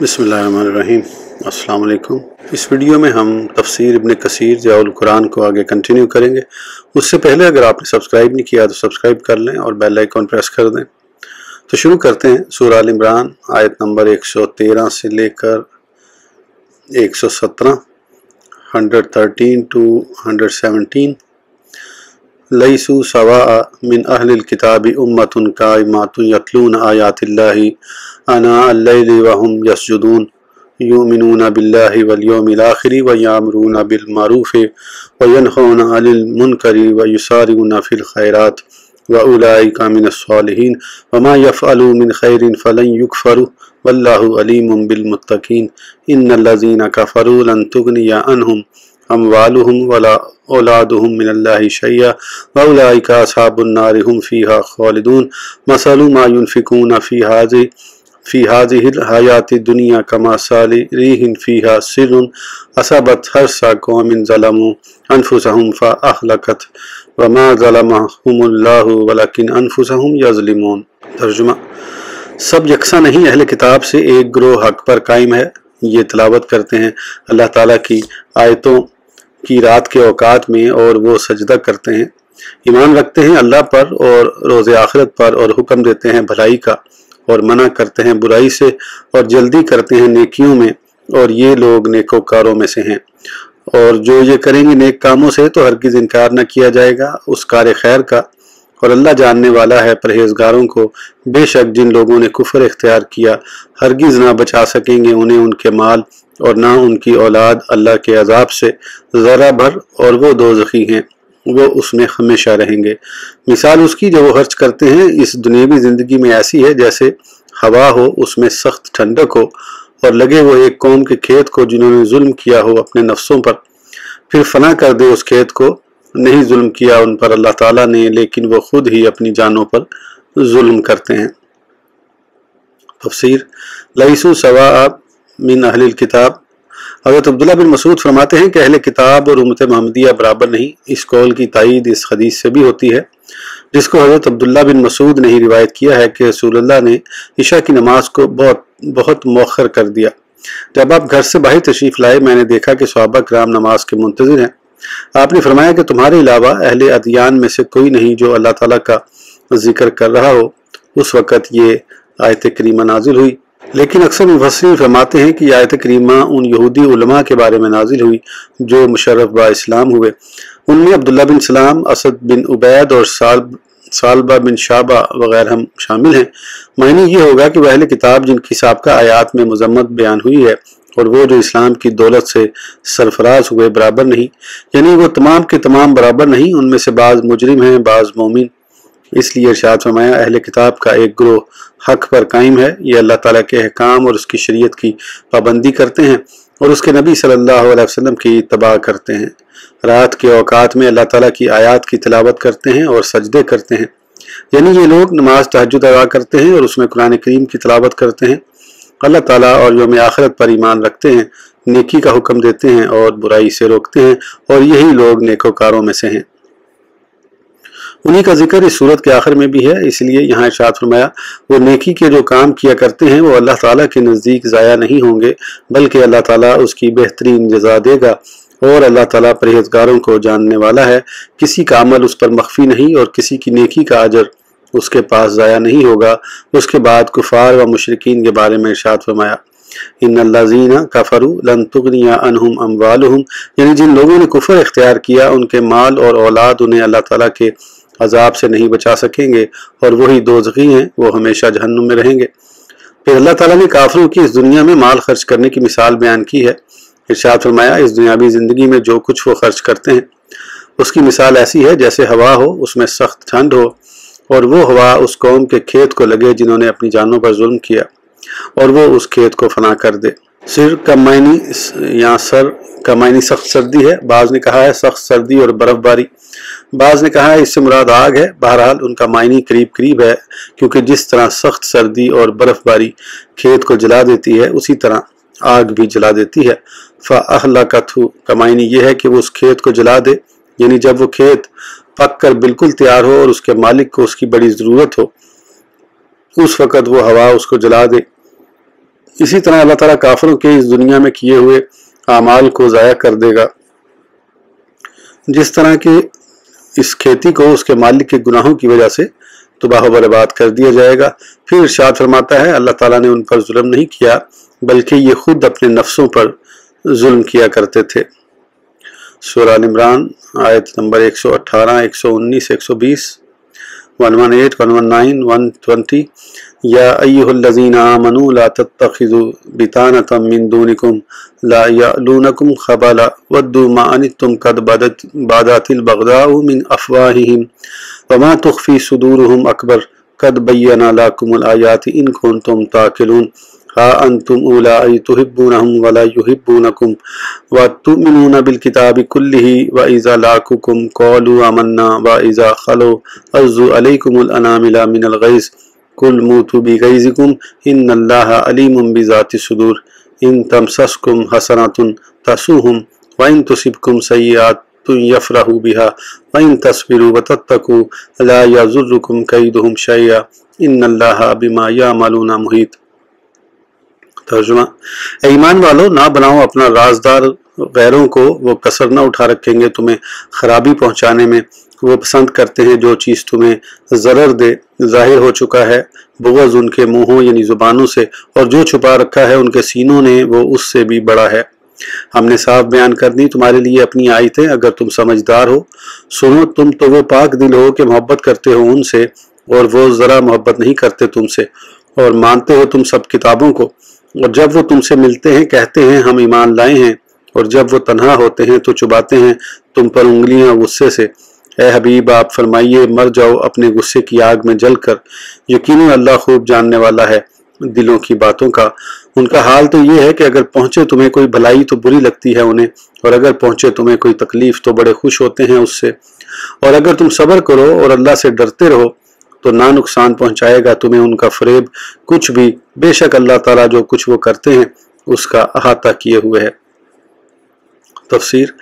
बिस्मिल्लाहिर्रहमानिर्रहीम। अस्सलाम वालेकुम। इस वीडियो में हम तफसीर इब्न कसीर ज़ियाउल कुरान को आगे कंटिन्यू करेंगे। उससे पहले अगर आपने सब्सक्राइब नहीं किया तो सब्सक्राइब कर लें और बेल आइकन प्रेस कर दें। तो शुरू करते हैं। सूरह आल इमरान आयत नंबर 113 से लेकर 117, 113 to 117। लैसू सवाअ मिन अहलिल किताबि उम्मतुन काइमातुन यतलून आयातिल्लाहि आनाअल लैलि व हुम यसजुदून युमिनूना बिल्लाहि वल यौमिल आखिरि व यामुरूना बिल मारूफि व यनहौना अनिल मुनकरि व युसारिऊना फिल खैरात व उलाइका मिनस सालिहीन व मा यफ़अलू मिन खैरिन फलन युकफरु वल्लाहु अलीमुम बिल मुत्तकीन इन्नल लज़ीना कफ़रू लन तुग़निया अन्हुम अमवालुहुम वला औलादुहुम मिनल्लाहि शैया व उलाइका अस्हाबुन नारि हुम फ़ीहा ख़ालिदून मसलु मा युनफ़िक़ूना फ़ी हाज़िहिल हयाति दुनिया कमासालि रीहिन फ़ीहा सिर्रुन असबत हर्सा क़ौमिन ज़लमू अनफ़ुसहुम फ़अहलकत व मा ज़लमहुमुल्लाहु वलकिन अनफ़ुसहुम यज़लिमून। तर्जुमा: सब यकसा नहीं, अहले किताब से एक ग्रोह हक पर कायम है। ये तिलावत करते हैं अल्लाह ताला की आयतों की रात के औकात में और वो सजदा करते हैं, ईमान रखते हैं अल्लाह पर और रोज़े आखिरत पर, और हुक्म देते हैं भलाई का और मना करते हैं बुराई से और जल्दी करते हैं नेकियों में, और ये लोग नेकोकारों में से हैं। और जो ये करेंगे नेक कामों से तो हरगिज़ इनकार न किया जाएगा उस कार खैर का, और अल्लाह जानने वाला है परहेजगारों को। बेशक जिन लोगों ने कुफ्र इख्तियार किया हरगिज़ ना बचा सकेंगे उन्हें उनके माल और ना उनकी औलाद अल्लाह के अजाब से ज़रा भर, और वो दोज़खी हैं, वो उसमें हमेशा रहेंगे। मिसाल उसकी जो वो खर्च करते हैं इस दुनियावी ज़िंदगी में ऐसी है जैसे हवा हो, उसमें सख्त ठंडक हो, और लगे वो एक कौम के खेत को जिन्होंने जुल्म किया हो अपने नफ्सों पर, फिर फना कर दे उस खेत को। नहीं जुल्म किया उन पर अल्लाह ताला ने, लेकिन वो खुद ही अपनी जानों पर जुल्म करते हैं। तफसीर: लैसू सवाअ मिन अहलिल किताब। हज़रत अब्दुल्लाह बिन मसूद फरमाते हैं कि अहले किताब और उम्मत मोहम्मदिया बराबर नहीं। इस कौल की तायीद इस हदीस से भी होती है जिसको हज़रत अब्दुल्लाह बिन मसूद ने ही रिवायत किया है कि रसूलुल्लाह ने इशा की नमाज को बहुत मौखर कर दिया। जब आप घर से बाहर तशरीफ़ लाए मैंने देखा कि सहाबा किराम नमाज के मुंतज़िर हैं। आपने फरमाया कि तुम्हारे अलावा अहले अदियान में से कोई नहीं जो अल्लाह ताला का जिक्र कर रहा हो। उस वक़्त ये आयत करीमा नाजिल हुई, लेकिन अक्सर मुफस्सिरीन फरमाते हैं कि आयत करीमा उन यहूदी उलमा के बारे में नाजिल हुई जो मुशर्रफ बा इस्लाम हुए। उनमें अब्दुल्लाह बिन सलाम, असद बिन उबैद और सालबा बिन शाबा वगैरह हम शामिल हैं। मायने ये होगा कि वह अहले किताब जिनकी साबका आयात में मजम्मत बयान हुई है और वो जो इस्लाम की दौलत से सरफराज हुए बराबर नहीं, यानी वो तमाम के तमाम बराबर नहीं, उनमें से बाज़ मुजरिम हैं बाज़ मोमिन। इसलिए इरशाद फरमाया अहले किताब का एक ग्रोह हक पर कायम है। ये अल्लाह ताला के अहकाम और उसकी शरीयत की पाबंदी करते हैं और उसके नबी सल्लल्लाहु अलैहि वसल्लम की इत्तबा करते हैं। रात के औकात में अल्लाह ताला की आयात की तिलावत करते हैं और सजदे करते हैं, यानी ये लोग नमाज तहज्जुद अदा करते हैं और उसमें कुरान करीम की तिलावत करते हैं, अल्लाह ताला और यौम आखिरत पर ईमान रखते हैं, नेकी का हुक्म देते हैं और बुराई से रोकते हैं, और यही लोग नेकोकारों में से हैं। उन्हीं का जिक्र इस सूरत के आखिर में भी है, इसलिए यहाँ इरशाद फरमाया वो नेकी के जो काम किया करते हैं वो अल्लाह ताला के नज़दीक ज़ाया नहीं होंगे, बल्कि अल्लाह ताला उसकी बेहतरीन जज़ा देगा, और अल्लाह ताला परहेज़गारों को जानने वाला है। किसी का अमल उस पर मख्फी नहीं और किसी की नेकी का अजर उसके पास ज़ाया नहीं होगा। उसके बाद कुफार व मुशरिकीन के बारे में इरशाद फरमाया इन्नल लज़ीना कफ़रू लन तुग़निया अन्हुम अमवालुहुम, यानी जिन लोगों ने कुफ्र इख्तियार किया उनके माल और औलाद उन्हें अल्लाह ताला के अजाब से नहीं बचा सकेंगे, और वही दोज़खी हैं, वो हमेशा जहन्नुम में रहेंगे। फिर अल्लाह ताला ने काफिरों की इस दुनिया में माल खर्च करने की मिसाल बयान की है। इरशाद फरमाया इस दुनियावी ज़िंदगी में जो कुछ वो खर्च करते हैं उसकी मिसाल ऐसी है जैसे हवा हो, उसमें सख्त ठंड हो, और वो हवा उस कौम के खेत को लगे जिन्होंने अपनी जानों पर जुल्म किया, और वो उस खेत को फना कर दे। सिर का मायनी यहाँ सर का मायनी सख्त सर्दी है। बाज़ ने कहा है सख्त सर्दी और बर्फबारी, बाज़ ने कहा है इससे मुराद आग है। बहरहाल उनका मायनी करीब करीब है, क्योंकि जिस तरह सख्त सर्दी और बर्फबारी खेत को जला देती है उसी तरह आग भी जला देती है। फ़अहलकतहु का मायनी ये है कि वो उस खेत को जला दे, यानी जब वो खेत पक कर बिल्कुल तैयार हो और उसके मालिक को उसकी बड़ी ज़रूरत हो उस वक़्त वो हवा उसको जला दे। इसी तरह अल्लाह ताला काफिरों के इस दुनिया में किए हुए आमाल को ज़ाया कर देगा। जिस तरह की इस खेती को उसके मालिक के गुनाहों की वजह से तबाह बर्बाद कर दिया जाएगा। फिर इरशाद फरमाता है अल्लाह ताला ने उन पर जुल्म नहीं किया बल्कि ये खुद अपने नफ्सों पर जुल्म किया करते थे। सूरह अल इमरान आयत नंबर 118, 119, 120, 118, 119, 120। या अय्युहल्लज़ीना आमनू ला तत्तखिज़ू बितानतम मिन दूनिकुम ला यअलूनकुम खबाला वद्दू मा अनित्तुम कद बादातिल बगदाउ मिन अफ़वाहिहिम वमा तुख्फी सुदूरुहुम अकबर कद बय्यना लकुमुल आयाति इन कुंतुम ताक़िलून हा अंतुम उलाई तुहिब्बूनहुम वला युहिब्बूनकुम व तुमिनूना बिल किताबि कुल्लिही व इज़ा लाकुकुम क़ालू आमन्ना व इज़ा खलो अज़्ज़ू अलैकुमुल अनामिला मिनल गैज़ कुल मूतू बिगैज़िकुम इन्नल्लाहा अलीमुम बिज़ाति सुदूर इन तमसस्कुम हसनतुन तसुहुम व इन तुसिबकुम सय्यिअतुन यफ़रहू बिहा व इन तस्बिरू व तत्तकू ला यज़ुर्रुकुम कैदुहुम शय्या इन्नल्लाहा बिमा यअमलूना मुहीत। तर्जुमा, ईमान वालों, ना बनाओ अपना राजदार गैरों को, वो कसर न उठा रखेंगे तुम्हें खराबी पहुंचाने में। वो पसंद करते हैं जो चीज़ तुम्हें ज़रर दे। जाहिर हो चुका है बुग़्ज़ उनके मुंहों यानी ज़ुबानों से, और जो छुपा रखा है उनके सीनों ने वो उससे भी बड़ा है। हमने साफ बयान कर दी तुम्हारे लिए अपनी आयतें, अगर तुम समझदार हो। सुनो, तुम तो वो पाक दिल हो कि मोहब्बत करते हो उनसे और वो ज़रा मोहब्बत नहीं करते तुमसे, और मानते हो तुम सब किताबों को। और जब वो तुमसे मिलते हैं कहते हैं हम ईमान लाए हैं, और जब वो तन्हा होते हैं तो चुबाते हैं तुम पर उंगलियां गुस्से से। ए हबीब, आप फरमाइए मर जाओ अपने गुस्से की आग में जलकर। यकीनन अल्लाह खूब जानने वाला है दिलों की बातों का। उनका हाल तो ये है कि अगर पहुंचे तुम्हें कोई भलाई तो बुरी लगती है उन्हें, और अगर पहुंचे तुम्हें कोई तकलीफ तो बड़े खुश होते हैं उससे। और अगर तुम सब्र करो और अल्लाह से डरते रहो तो ना नुकसान पहुंचाएगा तुम्हें उनका फरेब कुछ भी। बेशक अल्लाह ताला जो कुछ वो करते हैं उसका अहाता किए हुए है। तफसीर,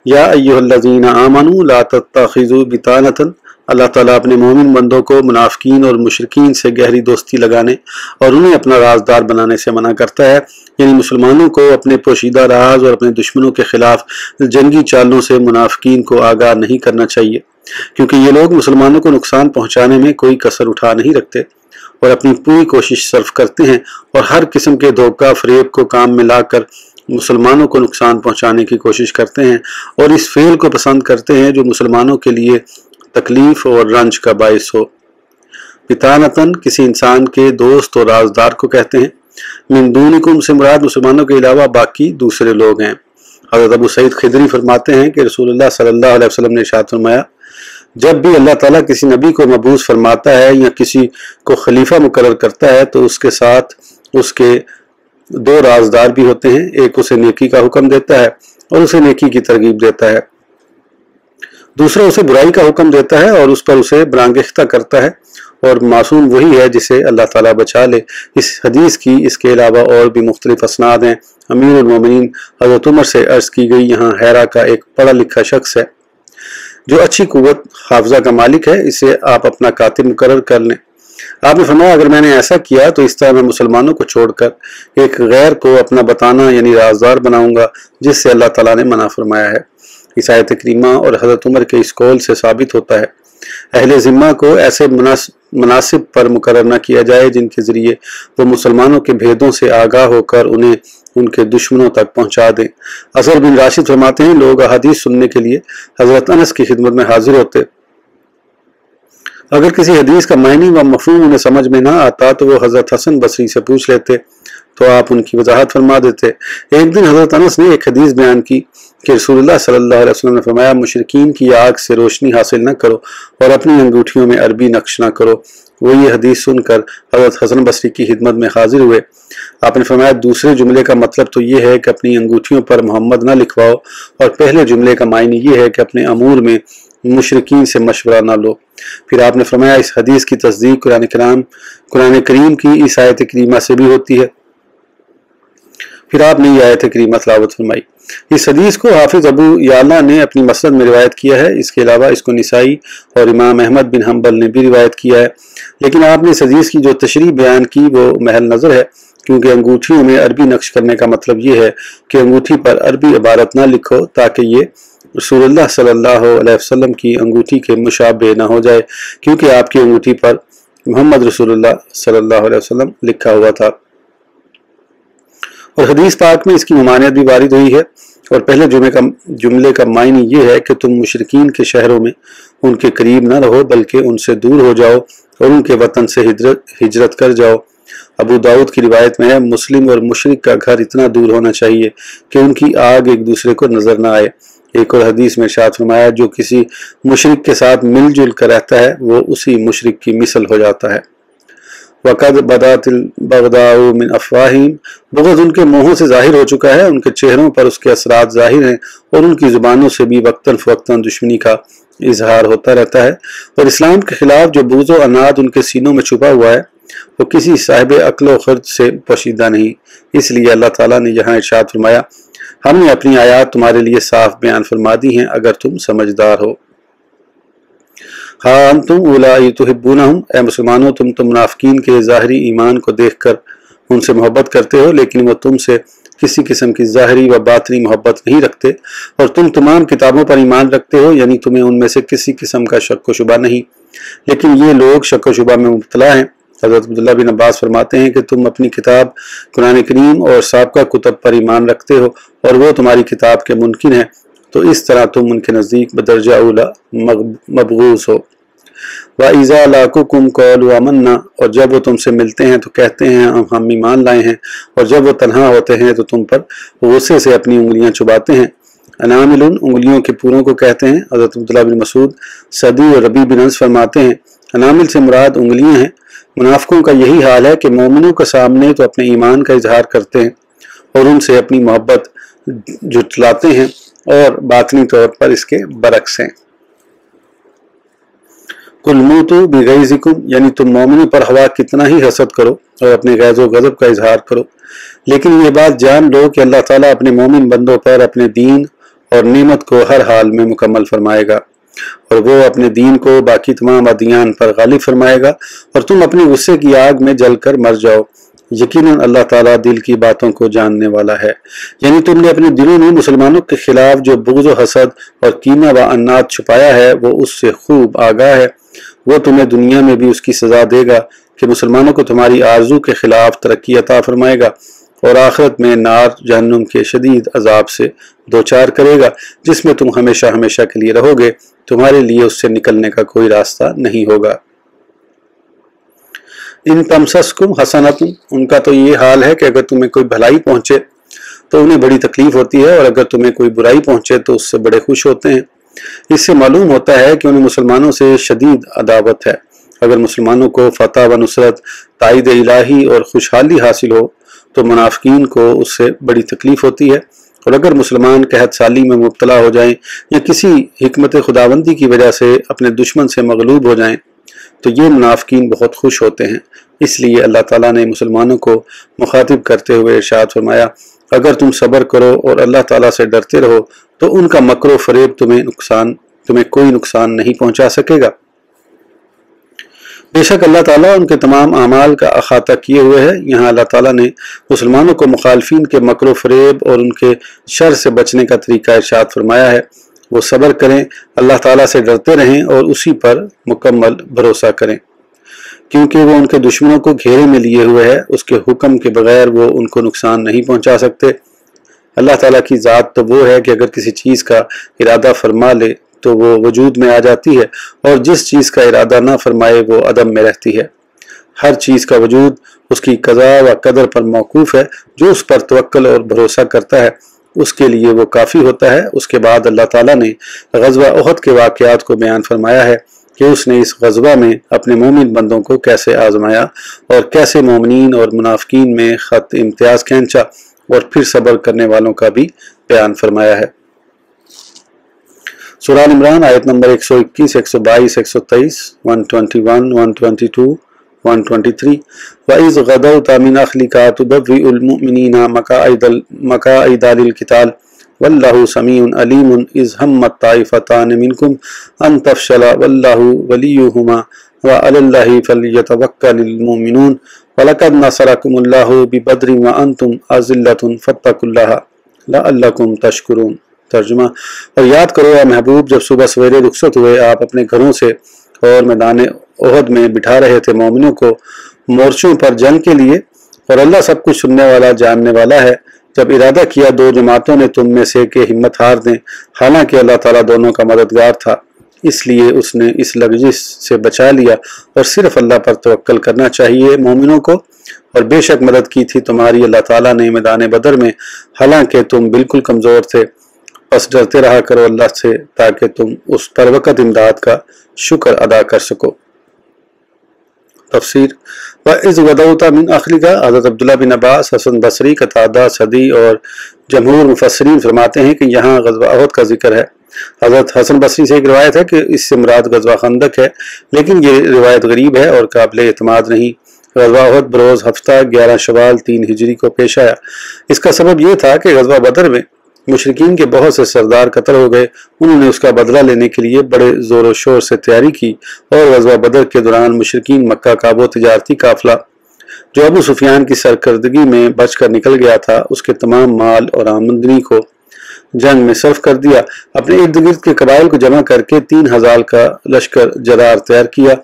या अय्युहल्लज़ीना आमनू ला तत्तखिज़ू बितानतन, अल्लाह ताला अपने मोमिन बंदों को मुनाफिकीन और मुशरिकीन से गहरी दोस्ती लगाने और उन्हें अपना राजदार बनाने से मना करता है। यानी मुसलमानों को अपने पोशीदा राज और अपने दुश्मनों के खिलाफ जंगी चालों से मुनाफिकीन को आगाह नहीं करना चाहिए, क्योंकि ये लोग मुसलमानों को नुकसान पहुंचाने में कोई कसर उठा नहीं रखते और अपनी पूरी कोशिश सर्फ करते हैं और हर किस्म के धोखा फरेब को काम में लाकर मुसलमानों को नुकसान पहुंचाने की कोशिश करते हैं और इस फेल को पसंद करते हैं जो मुसलमानों के लिए तकलीफ और रंज का बायस हो। बितानतन किसी इंसान के दोस्त और राजदार को कहते हैं। मिन दूनिकुम से मुराद मुसलमानों के अलावा बाकी दूसरे लोग हैं। हज़रत अबू सईद खिदरी फरमाते हैं कि रसूलुल्लाह सल्लल्लाहु अलैहि वसल्लम ने इरशाद फरमाया, जब भी अल्लाह ताला किसी नबी को मबूस फरमाता है या किसी को खलीफा मुकर्रर करता है तो उसके साथ उसके दो राजदार भी होते हैं। एक उसे नेकी का हुक्म देता है और उसे नेकी की तरगीब देता है, दूसरा उसे बुराई का हुक्म देता है और उस पर उसे बरांगेख्ता करता है, और मासूम वही है जिसे अल्लाह ताला बचा ले। इस हदीस की इसके अलावा और भी मुख्तलिफ असनाद हैं। अमीरुल मोमिनीन हज़रत उमर से अर्ज की गई, यहाँ हैरा का एक पढ़ा लिखा शख्स है जो अच्छी कुव्वत हाफजा का मालिक है, इसे आप अपना कातिब मुकर्रर कर लें। आपने फरमाया, अगर मैंने ऐसा किया तो इस तरह मैं मुसलमानों को छोड़कर एक गैर को अपना बताना यानी राजदार बनाऊंगा जिससे अल्लाह ताला ने मना फरमाया है। इस आयत करीमा और हज़रत उमर के इस कौल से साबित होता है अहले ज़िम्मा को ऐसे मुनासिब पर मुकर्रर न किया जाए जिनके ज़रिए वो मुसलमानों के भेदों से आगाह होकर उन्हें उनके दुश्मनों तक पहुंचा दें। असर बिन राशिद फरमाते हैं, लोग अहादीस सुनने के लिए हज़रत अनस की खिदमत में हाजिर होते। अगर किसी हदीस का मायनी व मफहूम उन्हें समझ में ना आता तो वो हज़रत हसन बसरी से पूछ लेते तो आप उनकी वजाहत फरमा देते। एक दिन हज़रत अनस ने एक हदीस बयान की कि रसूलुल्लाह सल्लल्लाहु अलैहि वसल्लम ने फरमाया, मुशरिकीन की आग से रोशनी हासिल न करो और अपनी अंगूठियों में अरबी नक्श न करो। वो ये हदीस सुनकर हज़रत हसन बसरी की खिदमत में हाजिर हुए। आपने फरमाया, दूसरे जुमले का मतलब तो ये है कि अपनी अंगूठियों पर मोहम्मद न लिखवाओ, और पहले जुमले का मायने ये है कि अपने अमूर में मुशरिकीन से मशवरा न लो। फिर आपने फरमाया, इस हदीस की तस्दीक कुरान करीम की इस आयत करीमा से भी होती है। फिर आपने ये आयत करीमा तिलावत फरमाई। इस हदीस को हाफिज अबू याला ने अपनी मसनद में रिवायत किया है। इसके अलावा इसको निसाई और इमाम अहमद बिन हम्बल ने भी रिवायत किया है। लेकिन आपने इस हदीस की जो तशरीह बयान की वो महल नज़र है। کیونکہ انگوٹھیوں میں عربی نقش کرنے کا مطلب یہ ہے کہ انگوٹھی پر عربی عبارت نہ لکھو تاکہ یہ رسول اللہ صلی اللہ علیہ وسلم کی انگوٹھی کے مشابہ نہ ہو جائے، کیونکہ آپ کی انگوٹھی پر محمد رسول اللہ صلی اللہ علیہ وسلم لکھا ہوا تھا۔ اور حدیث پاک میں اس کی ممانعت بھی وارد ہوئی ہے، اور پہلے جملے کا معنی یہ ہے کہ تم مشرکین کے شہروں میں ان کے قریب نہ رہو بلکہ ان سے دور ہو جاؤ اور ان کے وطن سے ہجرت کر جاؤ۔ ابو داؤد کی روایت میں ہے، مسلم اور مشرک کا گھر اتنا دور ہونا چاہیے کہ ان کی آگ ایک دوسرے کو نظر نہ آئے۔ ایک اور حدیث میں ارشاد فرمایا، جو کسی مشرک کے ساتھ مل جل کر رہتا ہے وہ اسی مشرک کی مثل ہو جاتا ہے۔ وَقَدْ بَدَتِ الْبَغْضَاءُ مِنْ أَفْوَاهِهِمْ، بغض ان کے منہوں سے ظاہر ہو چکا ہے، ان کے چہروں پر اس کے اثرات ظاہر ہیں، اور ان کی زبانوں سے بھی وقتاً فوقتاً دشمنی کا اظہار ہوتا رہتا ہے۔ اور اسلام کے خلاف جو بغض و عناد ان کے سینوں میں چھپا ہوا ہے وہ کسی صاحب عقل و خرد سے پوشیدہ نہیں۔ اس لیے اللہ تعالیٰ نے یہاں ارشاد فرمایا، ہم نے اپنی آیات تمہارے لیے صاف بیان فرما دی ہیں اگر تم سمجھدار ہو۔ ہاں انتم اولائی تحبونہم، اے مسلمانوں تم منافقین کے ظاہری ایمان کو دیکھ کر ان سے محبت کرتے ہو، لیکن وہ تم سے کسی قسم کی ظاہری و باطنی محبت نہیں رکھتے، اور تم تمام کتابوں پر ایمان رکھتے ہو، یعنی تمہیں ان میں سے کسی قسم کا شک و شبہ نہیں، لیکن یہ لوگ شک و شبہ میں مبتلا ہیں۔ حضرت عبداللہ بن عباس فرماتے ہیں کہ تم اپنی کتاب قرآن کریم اور سابقہ کتب پر ایمان رکھتے ہو اور وہ تمہاری کتاب کے منکر ہیں، تو اس طرح تم ان کے نزدیک بدرجہ اولا مبغوض ہو۔ وَإِذَا لَاقُوكُمْ قَالُوا آمَنَّا، اور جب وہ تم سے ملتے ہیں تو کہتے ہیں ہم ایمان لائے ہیں، اور جب وہ تنہا ہوتے ہیں تو تم پر غصے سے اپنی انگلیاں چباتے ہیں۔ انامل، انگلیوں کے پوروں کو کہتے ہیں۔ حضرت عبداللہ بن مسعود صدی اور ربیع بن انس فرماتے ہیں، انامل سے مراد انگلیاں ہیں۔ منافقوں کا یہی حال ہے کہ مومنوں کے سامنے تو اپنے ایمان کا اظہار کرتے ہیں اور ان سے اپنی محبت جھٹلاتے ہیں، اور باطنی طور پر اس کے برعکس ہیں۔ قُلْ مُوتُوا بِغَيْظِكُمْ، یعنی تم مومنوں پر ہوا کتنا ہی حسد کرو اور اپنے غیظ و غضب کا اظہار کرو، لیکن یہ بات جان لو کہ اللہ تعالیٰ اپنے مومن بندوں پر اپنے دین اور نعمت کو ہر حال میں مکمل فرمائے گا، اور وہ اپنے دین کو باقی تمام ادیان پر غالب فرمائے گا، اور تم اپنے غصے کی آگ میں جل کر مر جاؤ۔ یقیناً اللہ تعالیٰ دل کی باتوں کو جاننے والا ہے۔ یعنی تم نے اپنے دلوں میں مسلمانوں کے خلاف جو بغض و حسد اور کینہ و عناد چھپایا ہے وہ اس سے خوب آگاہ ہے۔ وہ تمہیں دنیا میں بھی اس کی سزا دے گا کہ مسلمانوں کو تمہاری آرزو کے خلاف ترقی عطا فرمائے گا، اور آخرت میں نار جہنم کے شدید عذاب سے دوچار کرے گا جس میں تم ہمیشہ ہمیشہ کے لیے رہو گے، تمہارے لیے اس سے نکلنے کا کوئی راستہ نہیں ہوگا۔ ان تمسسکم حسنۃ، ان کا تو یہ حال ہے کہ اگر تمہیں کوئی بھلائی پہنچے تو انہیں بڑی تکلیف ہوتی ہے، اور اگر تمہیں کوئی برائی پہنچے تو اس سے بڑے خوش ہوتے ہیں۔ اس سے معلوم ہوتا ہے کہ انہیں مسلمانوں سے شدید عداوت ہے۔ اگر مسلمانوں کو فتح و نصرت، تائید الہی اور خوشحالی حاصل ہو تو منافقین کو اس سے بڑی تکلیف ہوتی ہے، اور اگر مسلمان قحط سالی میں مبتلا ہو جائیں یا کسی حکمت خداوندی کی وجہ سے اپنے دشمن سے مغلوب ہو جائیں تو یہ منافقین بہت خوش ہوتے ہیں۔ اس لیے اللہ تعالیٰ نے مسلمانوں کو مخاطب کرتے ہوئے ارشاد فرمایا، اگر تم صبر کرو اور اللہ تعالیٰ سے ڈرتے رہو تو ان کا مکر و فریب تمہیں کوئی نقصان نہیں پہنچا سکے گا۔ بے شک اللہ تعالیٰ ان کے تمام اعمال کا احاطہ کیے ہوئے ہے۔ یہاں اللہ تعالیٰ نے مسلمانوں کو مخالفین کے مکر و فریب اور ان کے شر سے بچنے کا طریقہ ارشاد فرمایا ہے۔ وہ صبر کریں، اللہ تعالیٰ سے ڈرتے رہیں اور اسی پر مکمل بھروسہ کریں، کیونکہ وہ ان کے دشمنوں کو گھیرے میں لیے ہوئے ہے، اس کے حکم کے بغیر وہ ان کو نقصان نہیں پہنچا سکتے۔ اللہ تعالیٰ کی ذات تو وہ ہے کہ اگر کسی چیز کا ارادہ فرما لے تو وہ وجود میں آ جاتی ہے، اور جس چیز کا ارادہ نہ فرمائے وہ عدم میں رہتی ہے۔ ہر چیز کا وجود اس کی قضاء و قدر پر موقوف ہے، جو اس پر توکل اور بھروسہ کرتا ہے اس کے لیے وہ کافی ہوتا ہے۔ اس کے بعد اللہ تعالیٰ نے غزوہ احد کے واقعات کو بیان فرمایا ہے کہ اس نے اس غزوہ میں اپنے مومن بندوں کو کیسے آزمایا اور کیسے مومنین اور منافقین میں خط امتیاز کھینچا، اور پھر صبر کرنے والوں کا بھی بیان فرمایا ہے۔ سورہ آل عمران آیت نمبر 121، 122، 123، 121، 122، 123۔ وَإِذْ غَدَوْتَ مِنْ أَهْلِكَ تُبَوِّئُ الْمُؤْمِنِينَ مَقَاعِدَ لِلْقِتَالِ وَاللَّهُ سَمِيعٌ عَلِيمٌ إِذْ هَمَّتْ طَائِفَتَانِ مِنْكُمْ أَنْ تَفْشَلَ وَاللَّهُ وَلِيُّهُمَا وَعَلَى اللَّهِ فَلْيَتَوَكَّلِ الْمُؤْمِنُونَ वलक़द नसरकुमुल्लाहु बिबद्रिन व अंतुम अज़िल्लतुन फत्तकुल्लाह लअल्लकुम तशकुरून। तर्जुमा, और याद करो ए महबूब जब सुबह सवेरे रुखसत हुए आप अपने घरों से और मैदान ओहद में बिठा रहे थे मोमिनों को मोर्चों पर जंग के लिए, और अल्लाह सब कुछ सुनने वाला जानने वाला है। जब इरादा किया दो जमातों ने तुम में से कि हिम्मत हार दें, हालांकि अल्लाह ताला दोनों का मददगार था, इसलिए उसने इस लग़ज़िश से बचा लिया और सिर्फ अल्लाह पर तवक्कल करना चाहिए मोमिनों को। और बेशक मदद की थी तुम्हारी अल्लाह ताला ने मैदान बदर में, हालांकि तुम बिल्कुल कमज़ोर थे। बस डरते रहा करो अल्लाह से ताकि तुम उस पर वक़्त इमदाद का शुक्र अदा कर सको। तफसीर व इज़ गदौता मिन अख्लिका, हज़रत अब्दुल्लाह बिन अब्बास, हसन बसरी, कतादा, सदी और जमहूर मुफस्सिरीन फरमाते हैं कि यहाँ ग़ज़वा उहद का जिक्र है। हज़रत हसन बसरी से एक रिवायत है कि इससे मुराद ग़ज़वा खंदक है, लेकिन ये रिवायत गरीब है और काबिल एतमाद नहीं। ग़ज़वा उहद बरोज़ हफ्ता 11 शवाल 3 हिजरी को पेश आया। इसका सबब यह था कि ग़ज़वा बदर में मुशरिकीन के बहुत से सरदार कत्ल हो गए। उन्होंने उसका बदला लेने के लिए बड़े ज़ोर शोर से तैयारी की और ग़ज़वा बदर के दौरान मुशरिकीन मक्का का वो तिजारती काफ़िला जो अबू सुफियान की सरकर्दगी में बचकर निकल गया था, उसके तमाम माल और आमदनी को जंग में सर्फ कर दिया। अपने इर्द गिर्द के कबाइल को जमा करके 3000 का लश्कर जरार तैयार किया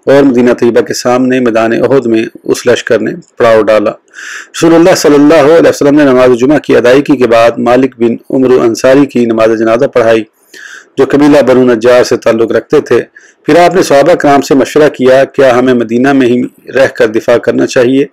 और मदीना तैयबा के सामने मैदान उहद में उस लश्कर ने पड़ाव डाला। रसूलुल्लाह सल्लल्लाहु अलैहि वसल्लम ने नमाज जुमा की अदायगी के बाद मालिक बिन उम्र अंसारी की नमाज जनाजा पढ़ाई, जो कबीला बनु नज्जार से ताल्लुक़ रखते थे। फिर आपने सहाबा कराम से मशवरा किया, क्या हमें मदीना में ही रहकर दिफा करना चाहिए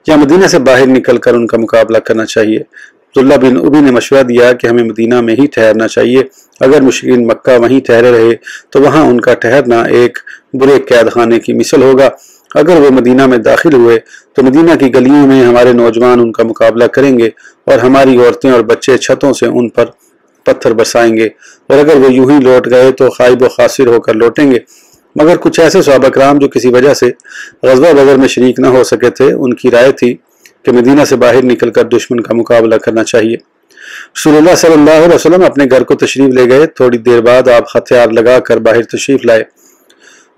या मदीना से बाहर निकल कर उनका मुकाबला करना चाहिए। अब्दुल्लाह बिन उबी ने मशवरा दिया कि हमें मदीना में ही ठहरना चाहिए। अगर मुशरिकीन मक्का वहीं ठहरे रहे तो वहाँ उनका ठहरना एक बुरे कैद खाने की मिसल होगा। अगर वो मदीना में दाखिल हुए तो मदीना की गलियों में हमारे नौजवान उनका मुकाबला करेंगे और हमारी औरतें और बच्चे छतों से उन पर पत्थर बरसाएंगे, और अगर वो यूं ही लौट गए तो खाइब व खासिर होकर लौटेंगे। मगर कुछ ऐसे सहाबा कराम जो किसी वजह से ग़ज़वा बदर में शरीक न हो सके थे, उनकी राय थी कि मदीना से बाहर निकलकर दुश्मन का मुकाबला करना चाहिए। रसूलुल्लाह सल्लल्लाहु अलैहि वसल्लम अपने घर को तशरीफ ले गए। थोड़ी देर बाद आप हथियार लगाकर बाहर तशरीफ लाए।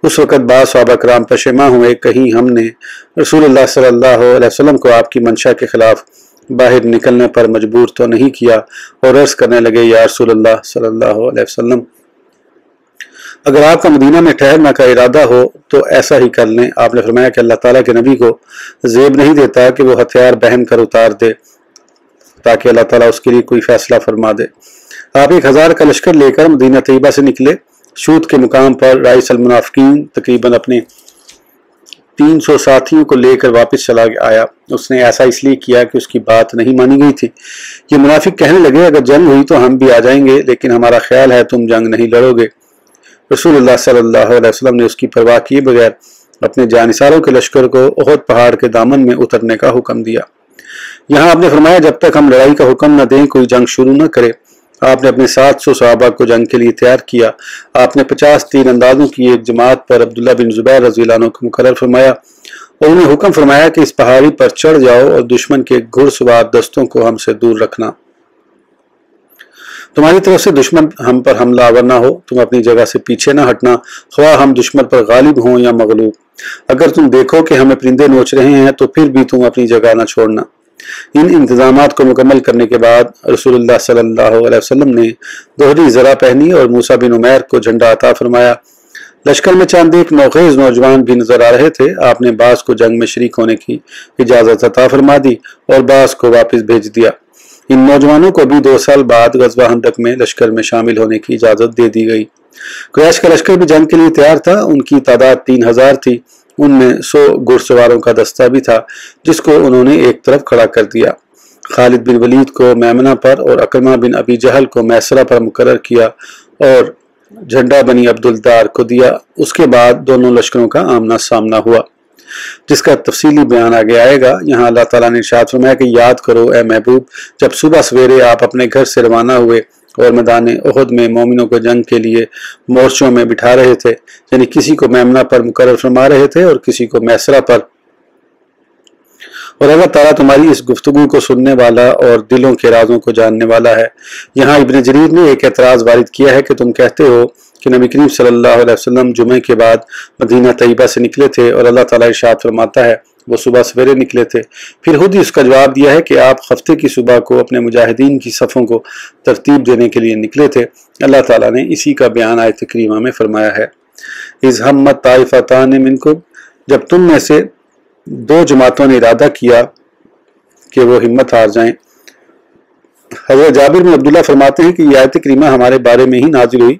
उस वक़्त बाद सहाबा कराम पशेमा हुए, कहीं हमने रसूलुल्लाह सल्लल्लाहु अलैहि वसल्लम को आपकी मंशा के खिलाफ बाहर निकलने पर मजबूर तो नहीं किया, और अर्ज़ करने लगे, या रसूलुल्लाह सल्लल्लाहु अलैहि वसल्लम, अगर आपका मदीना में ठहरने का इरादा हो तो ऐसा ही कर लें। आपने फरमाया कि अल्लाह ताला के नबी को ज़ेब नहीं देता कि वो हथियार पहन कर उतार दे ताकि अल्लाह ताला उसके लिए कोई फैसला फरमा दे। आप 1000 का लश्कर लेकर मदीना तैयबा से निकले। शूत के मुकाम पर राइस अल मुनाफिकीन तकरीबन अपने 300 साथियों को लेकर वापस चला आया। उसने ऐसा इसलिए किया कि उसकी बात नहीं मानी गई थी। ये मुनाफिक कहने लगे, अगर जंग हुई तो हम भी आ जाएंगे, लेकिन हमारा ख्याल है तुम जंग नहीं लड़ोगे। रसूलुल्लाह सल्लल्लाहु अलैहि वसल्लम ने उसकी परवाह किए बगैर अपने जानिसारों के लश्कर को उहद पहाड़ के दामन में उतरने का हुक्म दिया। यहाँ आपने फरमाया, जब तक हम लड़ाई का हुक्म न दें कोई जंग शुरू न करे। आपने अपने 700 सहाबा को जंग के लिए तैयार किया। आपने 50 तीर अंदाजों की एक जमात पर अब्दुल्ला बिन जुबैर रज़ियल्लाहु अन्हु को मुकर्रर फरमाया और उन्हें हुक्म फरमाया कि इस पहाड़ी पर चढ़ जाओ और दुश्मन के घुड़सवार दस्तों को हमसे दूर रखना। तुम्हारी तरफ से दुश्मन हम पर हमलावर ना हो, तुम अपनी जगह से पीछे ना हटना, ख्वाह हम दुश्मन पर गालिब हों या मगलूब। अगर तुम देखो कि हमें परिंदे नोच रहे हैं तो फिर भी तुम अपनी जगह ना छोड़ना। इन इंतजामात को मुकम्मल करने के बाद रसूलुल्लाह सल्लल्लाहु अलैहि वसल्लम ने दोहरी ज़रा पहनी और मूसा बिन उमैर को झंडा अता फरमाया। लश्कर में चंद एक नौखेज नौजवान भी नजर आ रहे थे। आपने बास को जंग में शरीक होने की इजाज़त अता फरमा दी और बास को वापस भेज दिया। इन नौजवानों को भी 2 साल बाद ग़ज़वा खंदक में लश्कर में शामिल होने की इजाज़त दे दी गई। कुरैश का लश्कर भी जंग के लिए तैयार था। उनकी तादाद 3000 थी। उनमें 100 घुड़सवारों का दस्ता भी था जिसको उन्होंने एक तरफ खड़ा कर दिया। खालिद बिन वलीद को मैमना पर और अकरमा बिन अबी जहल को मैसरा पर मुकर्रर किया और झंडा बनी अब्दुलदार को दिया। उसके बाद दोनों लश्करों का आमना सामना हुआ जिसका तफसीली बयान आगे आएगा। यहाँ अल्लाह ताला ने इरशाद फरमाया कि याद करो ए महबूब, जब सुबह सवेरे आप अपने घर से रवाना हुए और मैदान उहद में मोमिनों को जंग के लिए मोर्चों में बिठा रहे थे, यानी किसी को मैमना पर मुकर्रर फरमा रहे थे और किसी को मैसरा पर। और अल्लाह ताला तुम्हारी इस गुफ्तगू को सुनने वाला और दिलों के राजों को जानने वाला है। यहाँ इब्न जरीर ने एक एतराज़ वारिद किया है कि तुम कहते हो कि नबी करीम सल्लल्लाहु अलैहि वसल्लम जुमे के बाद मदीना तैयबा से निकले थे और अल्लाह ताला इरशाद फरमाता है, وہ صبح سویرے نکلے تھے۔ پھر خود ہی اس کا جواب دیا ہے کہ آپ ہفتے کی صبح کو اپنے مجاہدین کی صفوں کو ترتیب دینے کے لیے نکلے تھے۔ اللہ تعالیٰ نے اسی کا بیان آیت کریمہ میں فرمایا ہے، اذ ہمت طائفتان منکم، جب تم میں سے دو جماعتوں نے ارادہ کیا کہ وہ ہمت ہار جائیں۔ حضرت جابر بن عبداللہ فرماتے ہیں کہ یہ آیت کریمہ ہمارے بارے میں ہی نازل ہوئی،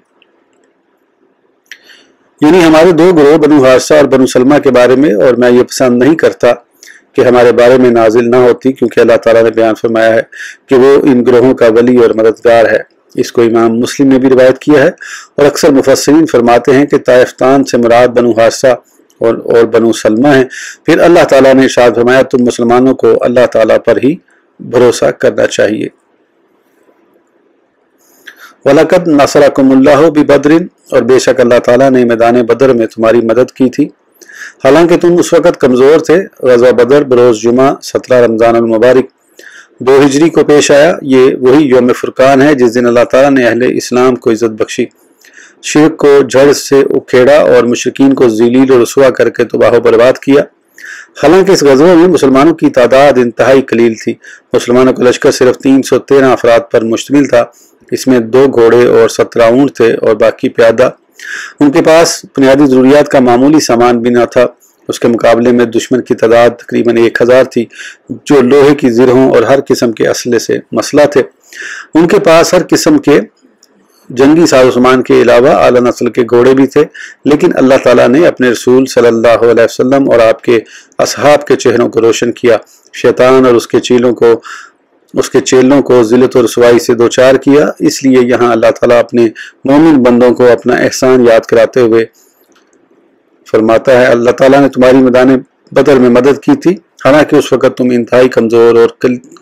یعنی ہمارے دو گروہ بنو حارثہ اور بنو سلمہ کے بارے میں، اور میں یہ پسند نہیں کرتا کہ ہمارے بارے میں نازل نہ ہوتی، کیونکہ اللہ تعالیٰ نے بیان فرمایا ہے کہ وہ ان گروہوں کا ولی اور مددگار ہے۔ اس کو امام مسلم نے بھی روایت کیا ہے، اور اکثر مفسرین فرماتے ہیں کہ طائفتان سے مراد بنو حارثہ اور بنو سلمہ ہیں۔ پھر اللہ تعالیٰ نے ارشاد فرمایا تم مسلمانوں کو اللہ تعالیٰ پر ہی بھروسہ کرنا چاہیے۔ وَلَقَدْ نَصَرَكُمُ اللَّهُ بِبَدْرٍ، اور بے شک اللہ تعالیٰ نے میدان بدر میں تمہاری مدد کی تھی، حالانکہ تم اس وقت کمزور تھے۔ غزوہ بدر بروز جمعہ 17 رمضان المبارک 2 ہجری کو پیش آیا۔ یہ وہی یوم فرقان ہے جس دن اللہ تعالیٰ نے اہل اسلام کو عزت بخشی، شرک کو جڑ سے اکھیڑا اور مشرکین کو ذلیل و رسوا کر کے تباہ و برباد کیا۔ حالانکہ اس غزوہ میں مسلمانوں کی تعداد انتہائی قلیل تھی، مسلمانوں کا لشکر صرف 313 افراد پر مشتمل تھا، اس میں 2 گھوڑے اور 17 اونٹ تھے اور باقی پیادہ۔ ان کے پاس بنیادی ضروریات کا معمولی سامان بھی نہ تھا، اس کے مقابلے میں دشمن کی تعداد تقریباً 1000 تھی، جو لوہے کی زرہوں اور ہر قسم کے اسلحے سے مسلح تھے۔ ان کے پاس ہر قسم کے جنگی ساز و سامان کے علاوہ اعلیٰ نسل کے گھوڑے بھی تھے، لیکن اللہ تعالیٰ نے اپنے رسول صلی اللہ علیہ وسلم اور آپ کے اصحاب کے چہروں کو روشن کیا، شیطان اور اس کے چیلوں کو ذلت و رسوائی سے دوچار کیا۔ اس لیے یہاں اللہ تعالیٰ اپنے مومن بندوں کو اپنا احسان یاد کراتے ہوئے فرماتا ہے، اللہ تعالیٰ نے تمہاری میدان بدر میں مدد کی تھی، حالانکہ اس وقت تم انتہائی کمزور اور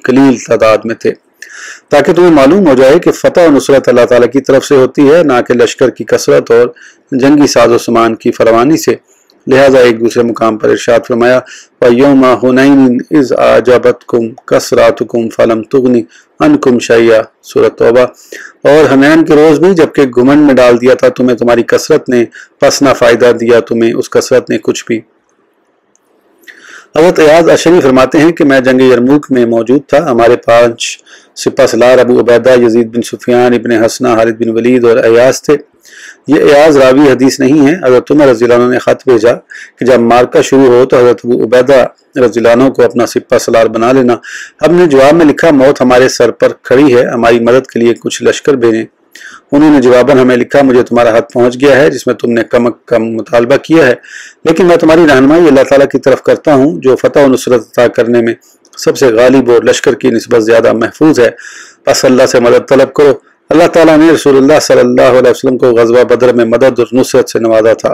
قلیل تعداد میں تھے، تاکہ تمہیں معلوم ہو جائے کہ فتح و نصرت اللہ تعالیٰ کی طرف سے ہوتی ہے، نہ کہ لشکر کی کثرت اور جنگی ساز و سامان کی فراوانی سے۔ لہٰذا ایک دوسرے مقام پر ارشاد فرمایا، وَيَوْمَ حُنَيْنٍ إِذْ أَعْجَبَتْكُمْ كَثْرَتُكُمْ فَلَمْ تُغْنِ عَنْكُمْ شَيْئًا، سورۃ توبہ۔ اور حنین کے روز بھی جبکہ گھمنڈ میں ڈال دیا تھا تمہیں تمہاری کثرت نے، پس نہ فائدہ دیا تمہیں اس کثرت نے کچھ بھی۔ حضرت ایاز اشعری فرماتے ہیں کہ میں جنگ یرموک میں موجود تھا، ہمارے 5 سپہ سالار ابو عبیدہ، یزید بن سفیان، ابن حسنہ، خالد بن ولید اور ایاز تھے۔ یہ ایاز راوی حدیث نہیں ہے۔ حضرت عمر رضی اللہ عنہ نے خط بھیجا کہ جب مارکہ شروع ہو تو حضرت ابو عبیدہ رضی اللہ عنہ کو اپنا سپہ سالار بنا لینا۔ ہم نے جواب میں لکھا، موت ہمارے سر پر کھڑی ہے، ہماری مدد کے لیے کچھ لشکر بھیجیں۔ انہوں نے جواباً ہمیں لکھا، مجھے تمہارا خط پہنچ گیا ہے جس میں تم نے کم مطالبہ کیا ہے، لیکن میں تمہاری رہنمائی اللہ تعالیٰ کی طرف کرتا ہوں جو فتح و نصرت عطا کرنے میں سب سے غالب اور لشکر کی نسبت زیادہ محفوظ ہے، بس اللہ سے مدد طلب کرو۔ اللہ تعالیٰ نے رسول اللہ صلی اللہ علیہ وسلم کو غزوہ بدر میں مدد اور نصرت سے نوازا تھا،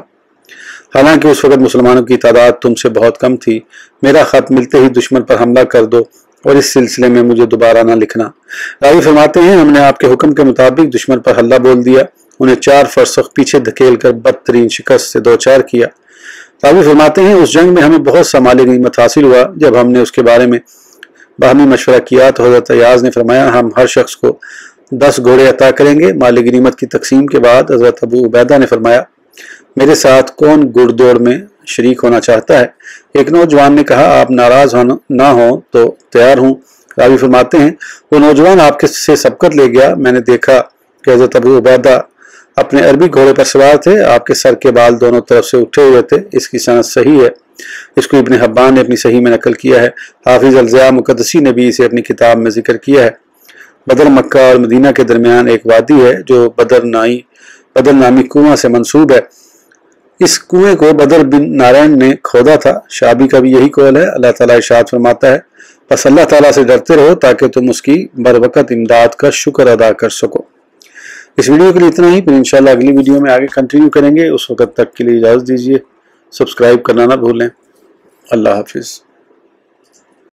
حالانکہ اس وقت مسلمانوں کی تعداد تم سے بہت کم تھی۔ میرا خط ملتے ہی دشمن پر حملہ کر دو اور اس سلسلے میں مجھے دوبارہ نہ لکھنا۔ راوی فرماتے ہیں ہم نے آپ کے حکم کے مطابق دشمن پر حملہ بول دیا، انہیں 4 فرسخ پیچھے دھکیل کر بدترین شکست سے دوچار کیا۔ راوی فرماتے ہیں اس جنگ میں ہمیں بہت سا مال غنیمت حاصل ہوا۔ جب ہم نے اس کے بارے میں باہمی مشورہ کیا تو حضرت ایاز نے فرمایا ہم ہر شخص کو 10 گھوڑے عطا کریں گے۔ مال غنیمت کی تقسیم کے بعد حضرت ابو عبیدہ نے فرمایا میرے ساتھ کون گھڑ دوڑ میں شریک ہونا چاہتا ہے؟ ایک نوجوان نے کہا آپ ناراض نہ ہوں تو تیار ہوں۔ راوی فرماتے ہیں وہ نوجوان آپ سے سبقت لے گیا، میں نے دیکھا کہ حضرت ابو عبیدہ اپنے عربی گھوڑے پر سوار تھے، آپ کے سر کے بال دونوں طرف سے اٹھے ہوئے تھے۔ اس کی سند صحیح ہے، اس کو ابن حبان نے اپنی صحیح میں نقل کیا ہے۔ حافظ الضیاء مقدسی نے بھی اسے اپنی کتاب میں ذکر کیا ہے۔ بدر مکہ اور مدینہ کے درمیان ایک وادی ہے جو بدر نامی کنواں سے منسوب ہے۔ اس کنویں کو بدر بن نارائن نے کھودا تھا۔ شعبی کا بھی یہی قول ہے۔ اللہ تعالیٰ ارشاد فرماتا ہے بس اللہ تعالیٰ سے ڈرتے رہو تاکہ تم اس کی بروقت امداد کا شکر ادا کر سکو۔ اس ویڈیو کے لیے اتنا ہی، پھر انشاءاللہ اگلی ویڈیو میں آگے کنٹینیو کریں گے۔ اس وقت تک کے لیے اجازت دیجیے، سبسکرائب کرنا نہ بھولیں۔ اللہ حافظ۔